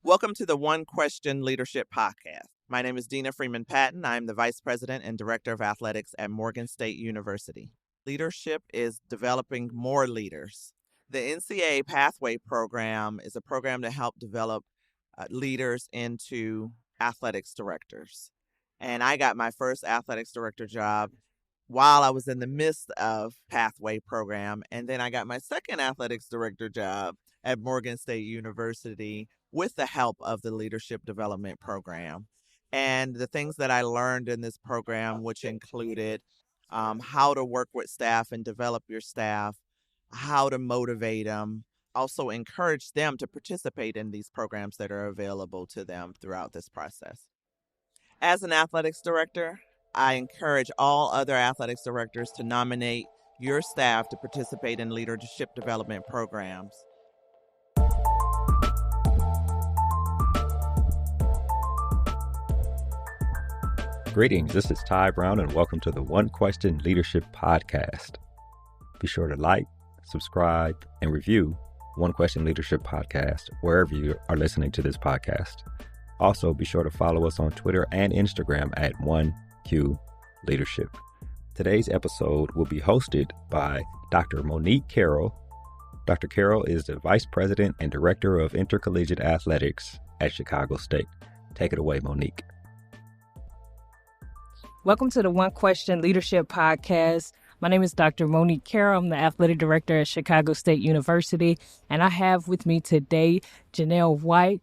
Welcome to the One Question Leadership Podcast. My name is Dina Freeman Patton. I am the Vice President and Director of Athletics at Morgan State University. Leadership is developing more leaders. The NCAA Pathway Program is a program to help develop leaders into athletics directors. And I got my first athletics director job while I was in the midst of Pathway Program. And then I got my second athletics director job at Morgan State University with the help of the Leadership Development Program. And the things that I learned in this program, which included how to work with staff and develop your staff, how to motivate them, also encourage them to participate in these programs that are available to them throughout this process. As an athletics director, I encourage all other athletics directors to nominate your staff to participate in leadership development programs. Greetings, this is Ty Brown, and welcome to the One Question Leadership Podcast. Be sure to like, subscribe, and review One Question Leadership Podcast wherever you are listening to this podcast. Also, be sure to follow us on Twitter and Instagram at 1Q Leadership. Today's episode will be hosted by Dr. Monique Carroll. Dr. Carroll is the Vice President and Director of Intercollegiate Athletics at Chicago State. Take it away, Monique. Welcome to the One Question Leadership Podcast. My name is Dr. Monique Carroll. I'm the Athletic Director at Chicago State University, and I have with me today Jaunelle White,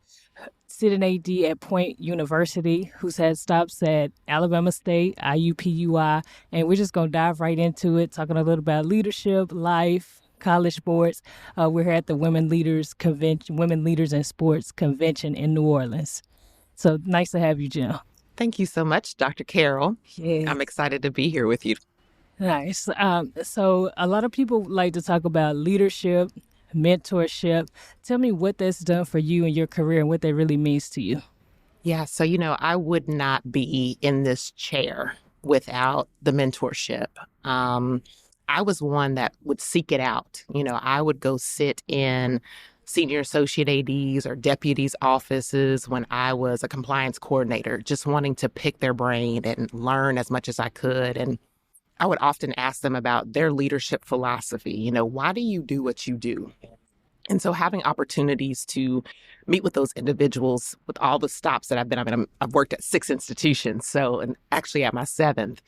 sitting AD at Point University, who's had stops at Alabama State, IUPUI, and we're just going to dive right into it, talking a little about leadership, life, college sports. We're here at the Women Leaders in Sports Convention in New Orleans. So nice to have you, Jill. Thank you so much, Dr. Carroll. Yes. I'm excited to be here with you. Nice. So a lot of people like to talk about leadership, mentorship. Tell me what that's done for you in your career and what that really means to you. Yeah, so, I would not be in this chair without the mentorship. I was one that would seek it out. I would go sit in senior associate ADs or deputies' offices when I was a compliance coordinator, just wanting to pick their brain and learn as much as I could. And I would often ask them about their leadership philosophy. Why do you do what you do? And so having opportunities to meet with those individuals with all the stops that I've been, I've worked at 6 institutions, and actually at my 7th.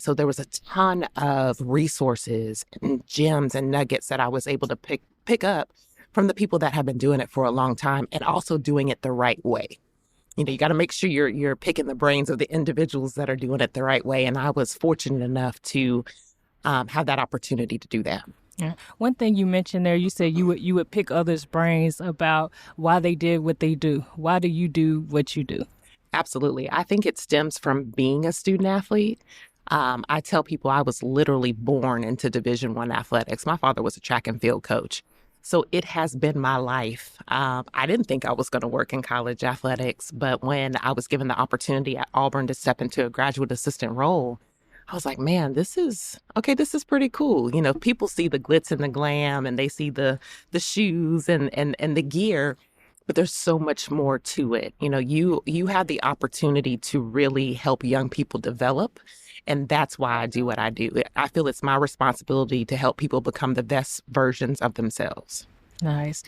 So there was a ton of resources and gems and nuggets that I was able to pick up from the people that have been doing it for a long time and also doing it the right way. You got to make sure you're picking the brains of the individuals that are doing it the right way. And I was fortunate enough to have that opportunity to do that. Yeah. One thing you mentioned there, you said you would pick others' brains about why they did what they do. Why do you do what you do? Absolutely. I think it stems from being a student athlete. I tell people I was literally born into Division I athletics. My father was a track and field coach. So it has been my life. I didn't think I was going to work in college athletics, but when I was given the opportunity at Auburn to step into a graduate assistant role, I was like, man, this is pretty cool. People see the glitz and the glam and they see the shoes and the gear, but there's so much more to it. You have the opportunity to really help young people develop. And that's why I do what I do. I feel it's my responsibility to help people become the best versions of themselves. Nice.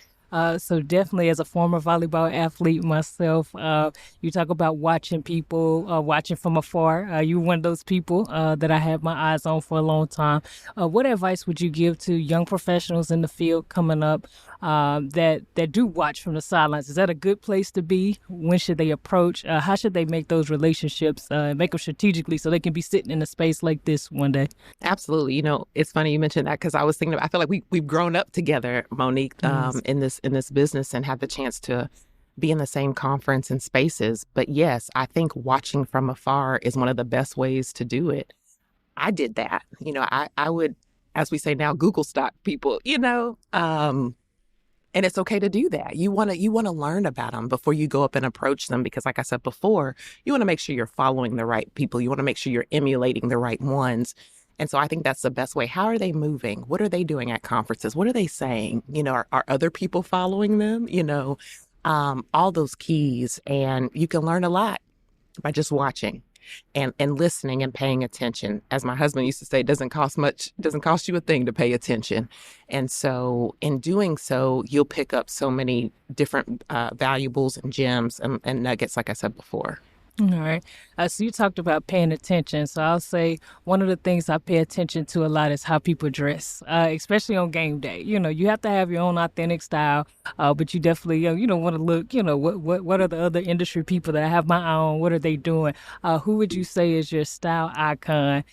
So definitely as a former volleyball athlete myself, you talk about watching people, watching from afar. You're one of those people that I have my eyes on for a long time. What advice would you give to young professionals in the field coming up that do watch from the sidelines? Is that a good place to be? When should they approach? How should they make those relationships and make them strategically so they can be sitting in a space like this one day? Absolutely. It's funny you mentioned that because I was thinking, I feel like we've grown up together, Monique, in this business and had the chance to be in the same conference and spaces. But yes, I think watching from afar is one of the best ways to do it. I did that. I would, as we say now, Google stalk people, and it's okay to do that. You want to learn about them before you go up and approach them, because like I said before, you want to make sure you're following the right people. You want to make sure you're emulating the right ones. And so I think that's the best way. How are they moving? What are they doing at conferences? What are they saying? Are other people following them? all those keys. And you can learn a lot by just watching and listening and paying attention. As my husband used to say, it doesn't cost you a thing to pay attention. And so in doing so, you'll pick up so many different valuables and gems and nuggets, like I said before. All right. So you talked about paying attention. So I'll say one of the things I pay attention to a lot is how people dress, especially on game day. You have to have your own authentic style, but you definitely, want to look, what are the other industry people that I have my own? What are they doing? Who would you say is your style icon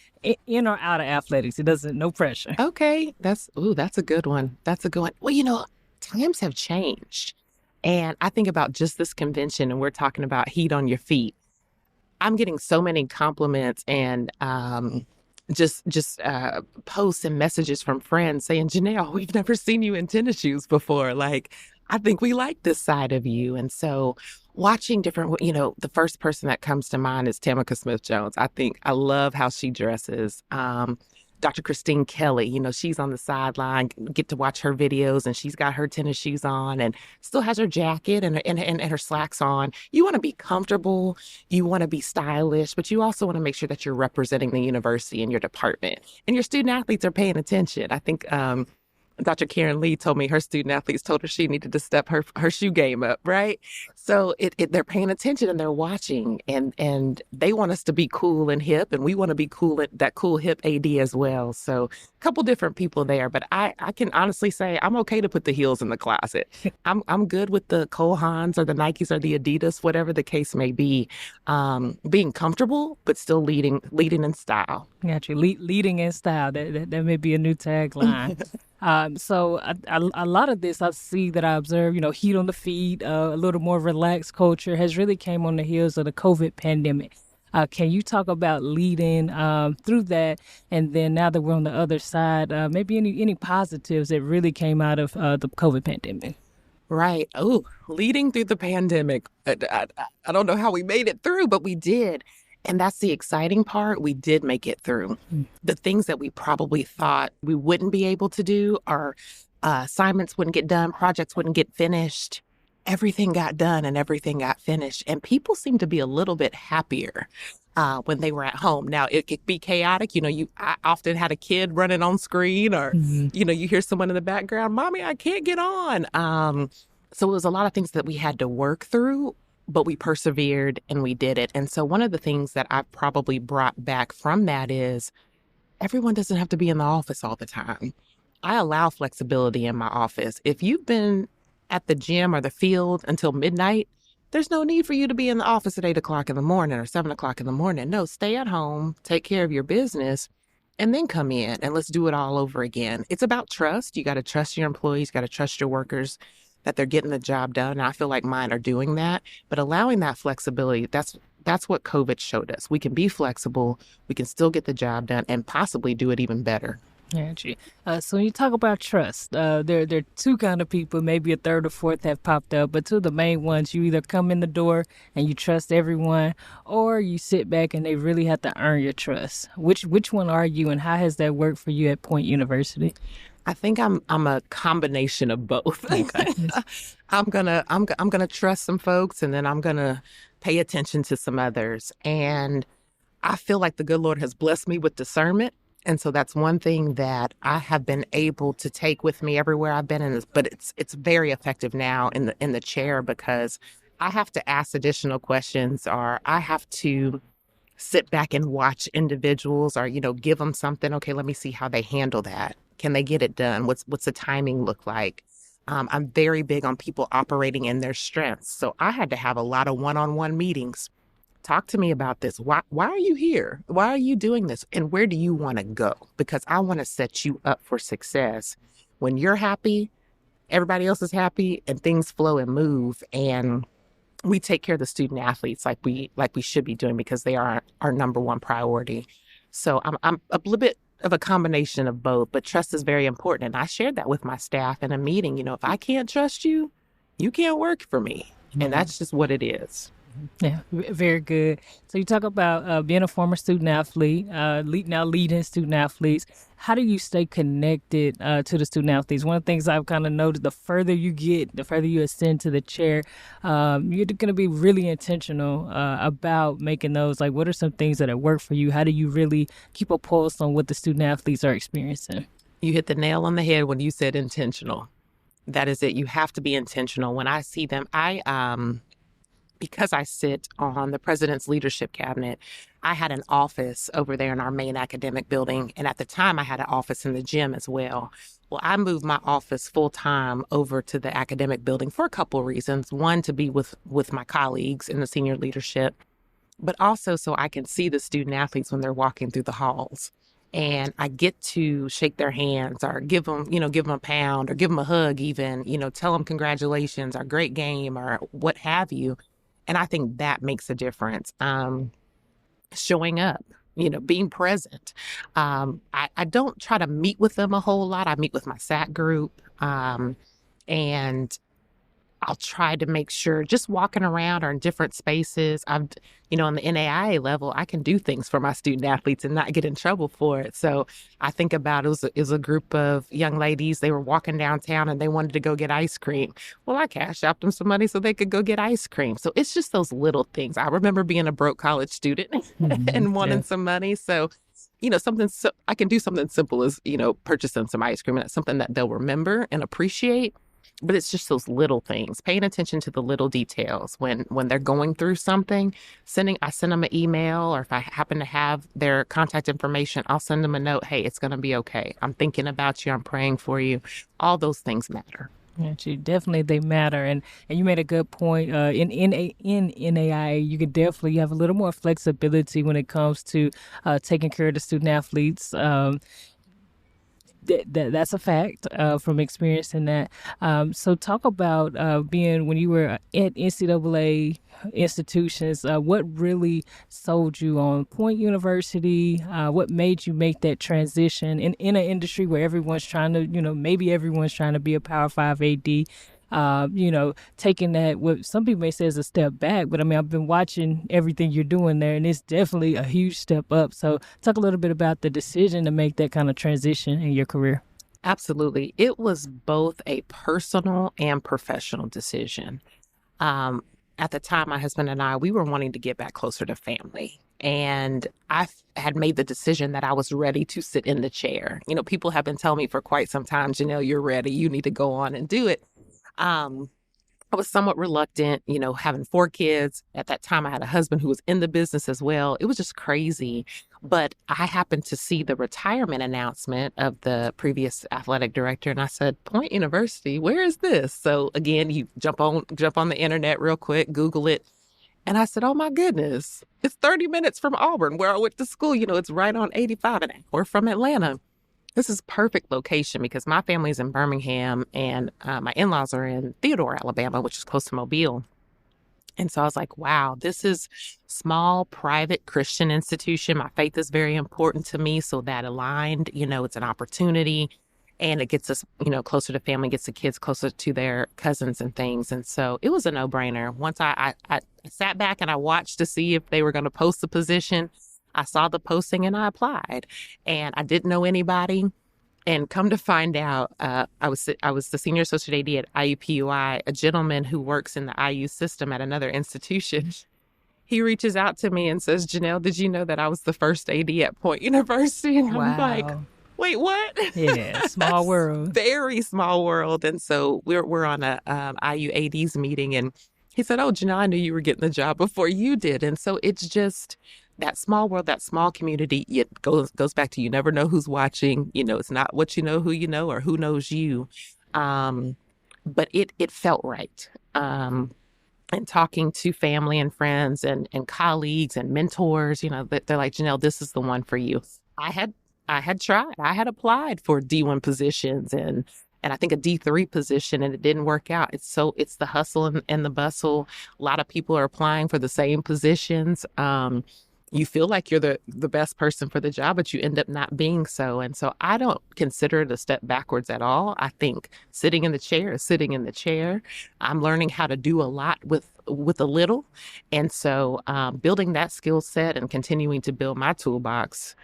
in or out of athletics? It doesn't, no pressure. Okay. That's a good one. Well, times have changed. And I think about just this convention, and we're talking about heat on your feet. I'm getting so many compliments and just posts and messages from friends saying, Jaunelle, we've never seen you in tennis shoes before. Like, I think we like this side of you. And so watching different, the first person that comes to mind is Tamika Smith-Jones. I love how she dresses. Dr. Christine Kelly, she's on the sideline, get to watch her videos, and she's got her tennis shoes on and still has her jacket and her slacks on. You want to be comfortable, you want to be stylish, but you also want to make sure that you're representing the university and your department. And your student athletes are paying attention. I think Dr. Karen Lee told me her student athletes told her she needed to step her shoe game up, right? So they're paying attention and they're watching, and they want us to be cool and hip, and we want to be cool, that cool hip AD as well. So a couple different people there, but I can honestly say I'm okay to put the heels in the closet. I'm good with the Cole Haans or the Nikes or the Adidas, whatever the case may be, being comfortable, but still leading in style. Gotcha. Leading in style. That may be a new tagline. So a lot of this I see that I observe, heat on the feet, a little more relaxed culture has really came on the heels of the COVID pandemic. Can you talk about leading through that? And then now that we're on the other side, maybe any positives that really came out of the COVID pandemic? Right. Oh, leading through the pandemic. I don't know how we made it through, but we did. And that's the exciting part. We did make it through. The things that we probably thought we wouldn't be able to do, our assignments wouldn't get done, projects wouldn't get finished. Everything got done and everything got finished. And people seem to be a little bit happier when they were at home. Now, it could be chaotic. I often had a kid running on screen or, you hear someone in the background, Mommy, I can't get on. So it was a lot of things that we had to work through, but we persevered and we did it. And so one of the things that I've probably brought back from that is everyone doesn't have to be in the office all the time. I allow flexibility in my office. If you've been at the gym or the field until midnight, there's no need for you to be in the office at 8 o'clock in the morning or 7 o'clock in the morning. No, stay at home, take care of your business, and then come in and let's do it all over again. It's about trust. You got to trust your employees, got to trust your workers that they're getting the job done. And I feel like mine are doing that, but allowing that flexibility, that's what COVID showed us. We can be flexible, we can still get the job done and possibly do it even better. Gotcha. So when you talk about trust, there are two kind of people, maybe a third or fourth have popped up, but two of the main ones, you either come in the door and you trust everyone, or you sit back and they really have to earn your trust. Which one are you, and how has that worked for you at Point University? I think I'm a combination of both. Okay. I'm gonna trust some folks, and then I'm gonna pay attention to some others. And I feel like the good Lord has blessed me with discernment. And so that's one thing that I have been able to take with me everywhere I've been in. But it's very effective now in the chair, because I have to ask additional questions, or I have to sit back and watch individuals, or give them something. Okay, let me see how they handle that. Can they get it done? What's the timing look like? I'm very big on people operating in their strengths. So I had to have a lot of one-on-one meetings. Talk to me about this. Why are you here? Why are you doing this? And where do you want to go? Because I want to set you up for success. When you're happy, everybody else is happy, and things flow and move. And we take care of the student athletes like we should be doing, because they are our number one priority. So I'm a little bit of a combination of both, but trust is very important. And I shared that with my staff in a meeting. If I can't trust you, you can't work for me. And that's just what it is. Yeah, very good. So you talk about being a former student athlete, now leading student athletes. How do you stay connected to the student athletes? One of the things I've kind of noticed, the further you get, the further you ascend to the chair, you're going to be really intentional about making those. Like, what are some things that have worked for you? How do you really keep a pulse on what the student athletes are experiencing? You hit the nail on the head when you said intentional. That is it. You have to be intentional. When I see them, because I sit on the president's leadership cabinet, I had an office over there in our main academic building. And at the time, I had an office in the gym as well. Well, I moved my office full time over to the academic building for a couple of reasons. One, to be with my colleagues in the senior leadership, but also so I can see the student athletes when they're walking through the halls. And I get to shake their hands or give them a pound or give them a hug even, tell them congratulations or great game or what have you. And I think that makes a difference. Showing up, being present. I don't try to meet with them a whole lot. I meet with my SAT group, and I'll try to make sure just walking around or in different spaces. On the NAIA level, I can do things for my student athletes and not get in trouble for it. So I think about it was a group of young ladies. They were walking downtown and they wanted to go get ice cream. Well, I cashed out them some money so they could go get ice cream. So it's just those little things. I remember being a broke college student and wanting some money. So I can do something simple as, purchase them some ice cream. And that's something that they'll remember and appreciate. But it's just those little things, paying attention to the little details when they're going through something. I send them an email, or if I happen to have their contact information, I'll send them a note. Hey, it's going to be okay. I'm thinking about you. I'm praying for you. All those things matter. Definitely, they matter, and you made a good point. In NAIA, you could definitely have a little more flexibility when it comes to taking care of the student athletes. That's a fact from experiencing that. So talk about being when you were at NCAA institutions, what really sold you on Point University? What made you make that transition in an industry where everyone's trying to, maybe everyone's trying to be a Power 5 AD? Taking that, what some people may say is a step back, but I mean, I've been watching everything you're doing there, and it's definitely a huge step up. So talk a little bit about the decision to make that kind of transition in your career. Absolutely. It was both a personal and professional decision. At the time, my husband and I, we were wanting to get back closer to family. And I had made the decision that I was ready to sit in the chair. People have been telling me for quite some time, Jaunelle, you're ready. You need to go on and do it. I was somewhat reluctant, having 4 kids. At that time, I had a husband who was in the business as well. It was just crazy. But I happened to see the retirement announcement of the previous athletic director. And I said, Point University, where is this? So again, you jump on the internet real quick, Google it. And I said, oh my goodness, it's 30 minutes from Auburn, where I went to school. It's right on 85 an hour from Atlanta. This is perfect location because my family's in Birmingham and my in-laws are in Theodore, Alabama, which is close to Mobile. And so I was like, wow, this is small, private Christian institution. My faith is very important to me. So that aligned, it's an opportunity and it gets us, closer to family, gets the kids closer to their cousins and things. And so it was a no-brainer. Once I sat back and I watched to see if they were going to post the position. I saw the posting and I applied, and I didn't know anybody. And come to find out, I was the senior associate AD at IUPUI, a gentleman who works in the IU system at another institution. He reaches out to me and says, Jaunelle, did you know that I was the first AD at Point University? And I'm like, wait, what? Yeah, small world. Very small world. And so we're on a IU ADs meeting, and he said, oh, Jaunelle, I knew you were getting the job before you did. And so it's just that small world, that small community. It goes back to you never know who's watching. It's not what you know, who you know, or who knows you. But it felt right. And talking to family and friends and colleagues and mentors, they're like, Jaunelle, this is the one for you. I had tried. I had applied for D1 positions and I think a D3 position, and it didn't work out. It's the hustle and the bustle. A lot of people are applying for the same positions. you feel like you're the best person for the job, but you end up not being so. And so I don't consider it a step backwards at all. I think sitting in the chair is sitting in the chair. I'm learning how to do a lot with a little. And so building that skill set and continuing to build my toolbox,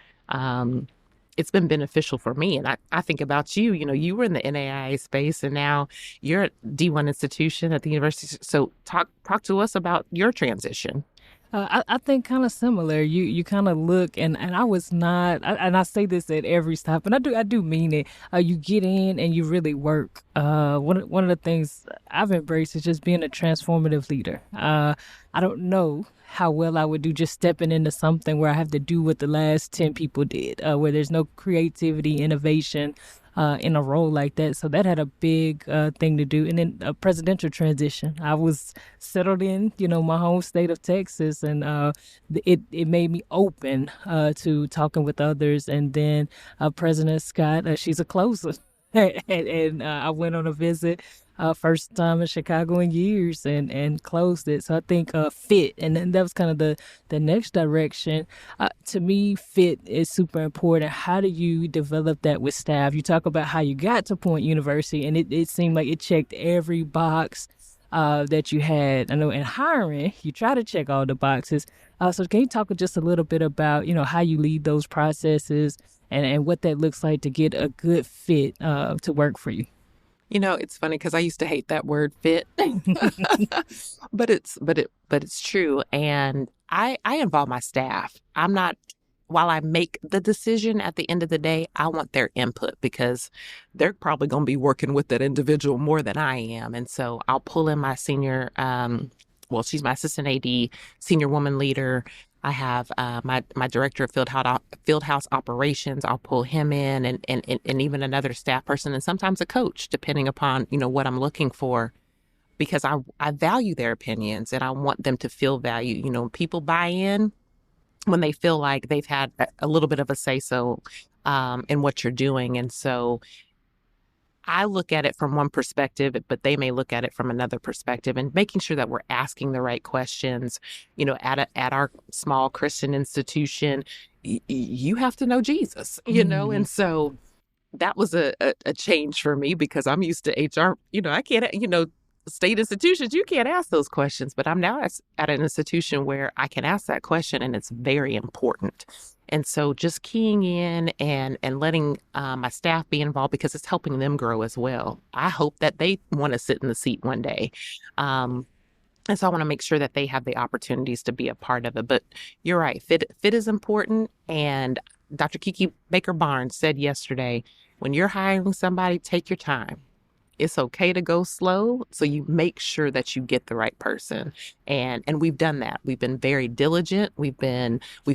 it's been beneficial for me. And I think about you, you were in the NAIA space and now you're at D1 institution at the university. So talk to us about your transition. I think kind of similar. You kind of look, and I was not, and I say this at every stop, and I do mean it. You get in and you really work. One of the things I've embraced is just being a transformative leader. I don't know how well I would do just stepping into something where I have to do what the last 10 people did, where there's no creativity, innovation, in a role like that. So that had a big thing to do. And then a presidential transition. I was settled in, my home state of Texas, and it made me open to talking with others. And then President Scott, she's a closer. and I went on a visit, first time in Chicago in years, and closed it. So I think fit, and then that was kind of the next direction. To me, fit is super important. How do you develop that with staff? You talk about how you got to Point University, and it seemed like it checked every box that you had. I know in hiring, you try to check all the boxes. So can you talk just a little bit about, how you lead those processes and what that looks like to get a good fit to work for you? It's funny because I used to hate that word fit, but it's true. And I involve my staff. While I make the decision at the end of the day, I want their input because they're probably going to be working with that individual more than I am. And so I'll pull in my senior, she's my assistant AD, senior woman leader. I have my director of field house operations. I'll pull him in and even another staff person and sometimes a coach, depending upon, what I'm looking for, because I value their opinions and I want them to feel valued. People buy in when they feel like they've had a little bit of a say-so in what you're doing. And so I look at it from one perspective, but they may look at it from another perspective, and making sure that we're asking the right questions. At our small Christian institution, you have to know Jesus, Mm-hmm. and so that was a change for me because I'm used to HR. I can't, state institutions, you can't ask those questions, but I'm now at an institution where I can ask that question, and it's very important. And so just keying in and letting my staff be involved because it's helping them grow as well. I hope that they want to sit in the seat one day. And so I want to make sure that they have the opportunities to be a part of it. But you're right, fit is important. And Dr. Kiki Baker-Barnes said yesterday, when you're hiring somebody, take your time. It's okay to go slow, so you make sure that you get the right person. And we've done that. We've been very diligent. We've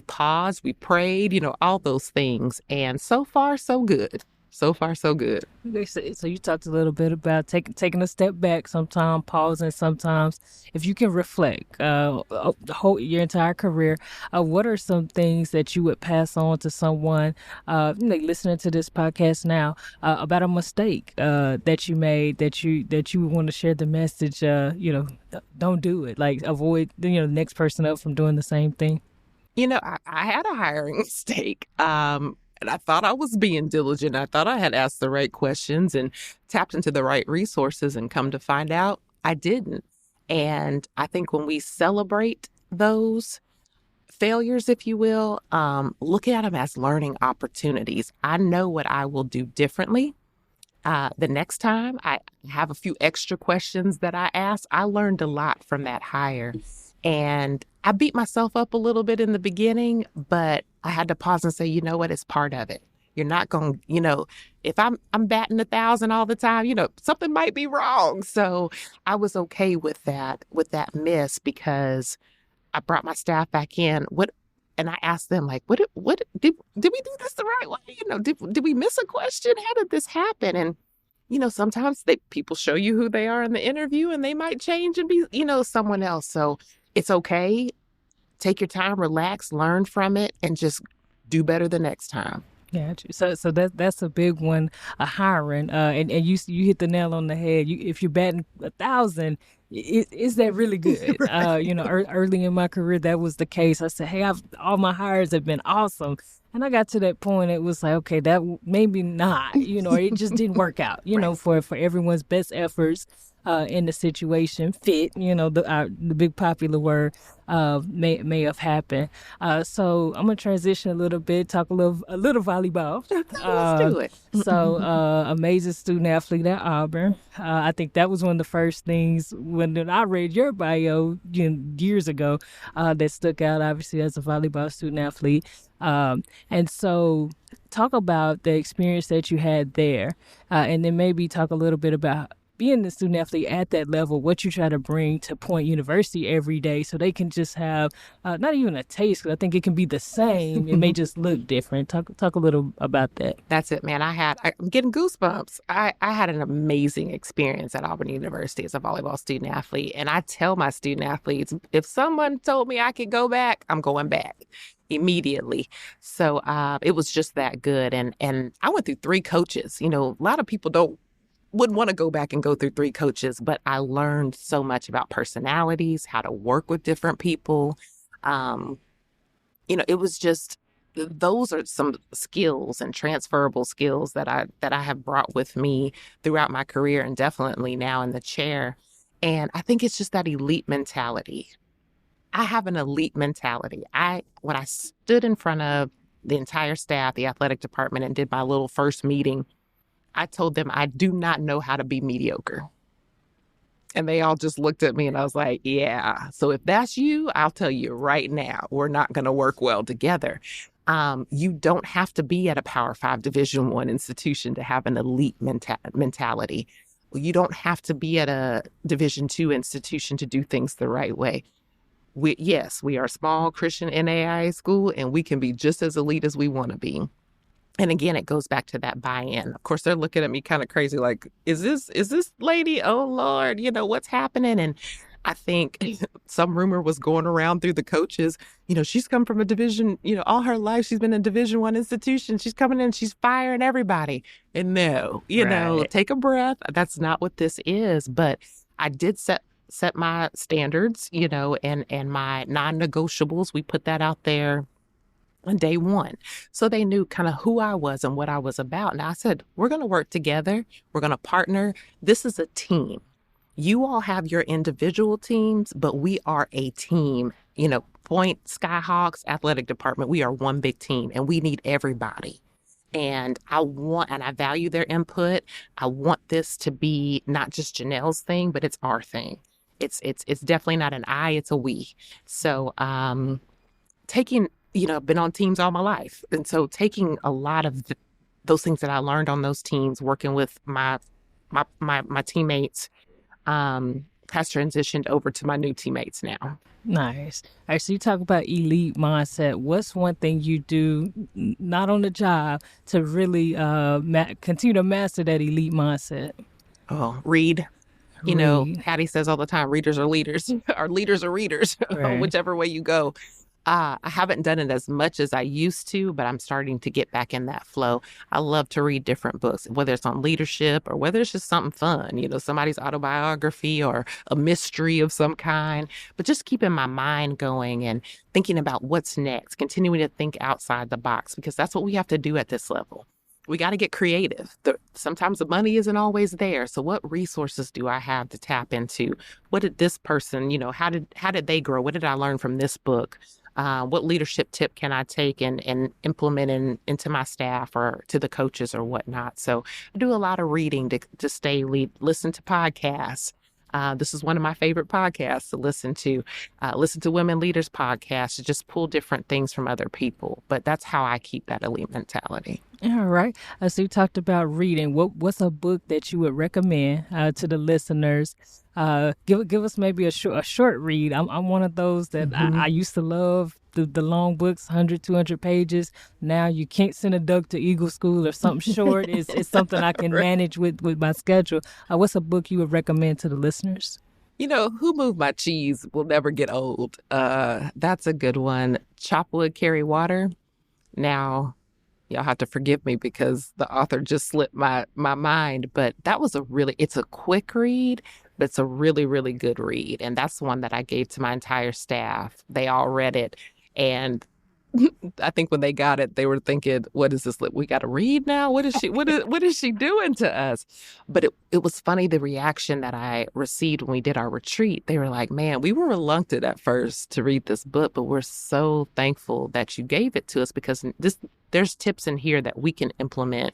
paused, we prayed, all those things. And so far, so good. So far, so good. So you talked a little bit about taking a step back sometimes, pausing sometimes. If you can reflect your entire career, what are some things that you would pass on to someone listening to this podcast now about a mistake that you made that you would want to share the message? Don't do it. Like avoid the next person up from doing the same thing. I had a hiring mistake. And I thought I was being diligent. I thought I had asked the right questions and tapped into the right resources, and come to find out I didn't. And I think when we celebrate those failures, if you will, look at them as learning opportunities. I know what I will do differently. The next time I have a few extra questions that I asked. I learned a lot from that hire. And I beat myself up a little bit in the beginning, but I had to pause and say, you know what, it's part of it. You're not going, if I'm batting 1,000 all the time, something might be wrong. So I was okay with that miss, because I brought my staff back in. And I asked them, like, what did we do this the right way? Did we miss a question? How did this happen? And sometimes people show you who they are in the interview, and they might change and be, someone else. So it's okay. Take your time, relax, learn from it, and just do better the next time. Got you. So that's a big one, hiring. And you hit the nail on the head. If you're batting 1,000, is that really good? Right. Early in my career, that was the case. I said, hey, all my hires have been awesome. And I got to that point, it was like, okay, maybe not, it just didn't work out, Right. for everyone's best efforts in the situation fit, the big popular word may have happened. So I'm gonna transition a little bit, talk a little volleyball. Let's do it. So amazing student athlete at Auburn. I think that was one of the first things when I read your bio years ago that stuck out. Obviously, as a volleyball student athlete. And so talk about the experience that you had there, and then maybe talk a little bit about being the student athlete at that level, what you try to bring to Point University every day so they can just have not even a taste, because I think it can be the same. It may just look different. Talk a little about that. That's it, man. I'm getting goosebumps. I had an amazing experience at Auburn University as a volleyball student athlete. And I tell my student athletes, if someone told me I could go back, I'm going back immediately. So it was just that good. And I went through 3 coaches. A lot of people wouldn't want to go back and go through 3 coaches, but I learned so much about personalities, how to work with different people. It was just, those are some skills and transferable skills that I have brought with me throughout my career, and definitely now in the chair. And I think it's just that elite mentality. I have an elite mentality. When I stood in front of the entire staff, the athletic department, and did my little first meeting, I told them I do not know how to be mediocre. And they all just looked at me, and I was like, yeah. So if that's you, I'll tell you right now, we're not going to work well together. You don't have to be at a Power 5 Division I institution to have an elite mentality. You don't have to be at a Division II institution to do things the right way. We are a small Christian NAIA school, and we can be just as elite as we want to be. And again, it goes back to that buy-in. Of course, they're looking at me kind of crazy, like, is this lady? Oh, Lord, what's happening? And I think some rumor was going around through the coaches. She's come from a division, all her life. She's been in a Division I institution. She's coming in, she's firing everybody. And no, Right. take a breath. That's not what this is. But I did set my standards, and my non-negotiables. We put that out there on day one. So they knew kind of who I was and what I was about. And I said, we're going to work together. We're going to partner. This is a team. You all have your individual teams, but we are a team. Point Skyhawks athletic department, we are one big team, and we need everybody. And I value their input. I want this to be not just Jaunelle's thing, but it's our thing. It's definitely not an I, it's a we. So taking, I've been on teams all my life. And so taking a lot of those things that I learned on those teams, working with my teammates, has transitioned over to my new teammates now. Nice. All right, so you talk about elite mindset. What's one thing you do, not on the job, to really continue to master that elite mindset? Oh, read. Hattie says all the time, readers are leaders, or leaders are readers, Right. whichever way you go. I haven't done it as much as I used to, but I'm starting to get back in that flow. I love to read different books, whether it's on leadership or whether it's just something fun, somebody's autobiography or a mystery of some kind, but just keeping my mind going and thinking about what's next, continuing to think outside the box, because that's what we have to do at this level. We got to get creative. Sometimes the money isn't always there. So what resources do I have to tap into? What did this person, how did they grow? What did I learn from this book? What leadership tip can I take and implement into my staff or to the coaches or whatnot? So I do a lot of reading to stay listen to podcasts. This is one of my favorite podcasts to listen to. Listen to Women Leaders podcasts to just pull different things from other people. But that's how I keep that elite mentality. All right. So you talked about reading. What's a book that you would recommend to the listeners? Give us maybe a short read. I'm one of those that I used to love the long books, 100, 200 pages. Now you can't send a duck to Eagle School or something short. It's something I can manage with my schedule. What's a book you would recommend to the listeners? Who Moved My Cheese will never get old. That's a good one. Chop Wood, Carry Water. Now, Y'all have to forgive me because the author just slipped my mind. But that was it's a quick read, but it's a really, really good read. And that's the one that I gave to my entire staff. They all read it. And I think when they got it, they were thinking, what is this? We got to read now? What is she doing to us? But it was funny, the reaction that I received when we did our retreat. They were like, man, we were reluctant at first to read this book, but we're so thankful that you gave it to us, because there's tips in here that we can implement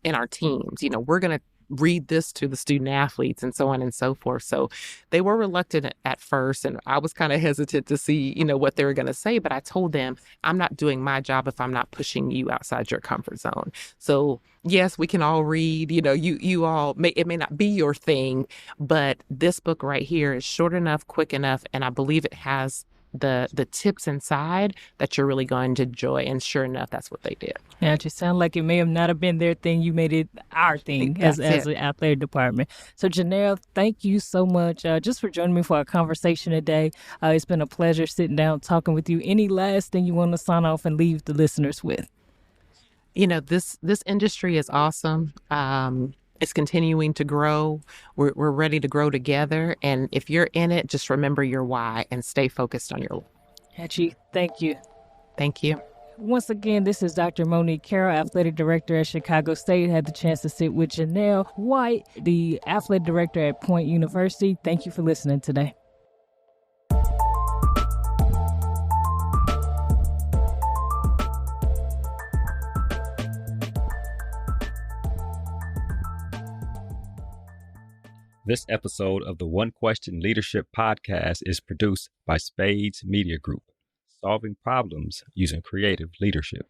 in our teams. We're going to read this to the student athletes and so on and so forth. So they were reluctant at first, and I was kind of hesitant to see, what they were going to say, but I told them, I'm not doing my job if I'm not pushing you outside your comfort zone. So yes, we can all read, you all it may not be your thing, but this book right here is short enough, quick enough, and I believe it has the tips inside that you're really going to enjoy. And sure enough, that's what they did. Yeah, it just sounded like it may have not been their thing. You made it our thing as the athletic department. So Jaunelle, thank you so much just for joining me for our conversation today. It's been a pleasure sitting down talking with you. Any last thing you want to sign off and leave the listeners with? This industry is awesome. It's continuing to grow. We're ready to grow together. And if you're in it, just remember your why and stay focused on your. Hatchie, thank you. Thank you. Once again, this is Dr. Monique Carroll, Athletic Director at Chicago State. Had the chance to sit with Jaunelle White, the Athletic Director at Point University. Thank you for listening today. This episode of the One Question Leadership Podcast is produced by Spades Media Group, solving problems using creative leadership.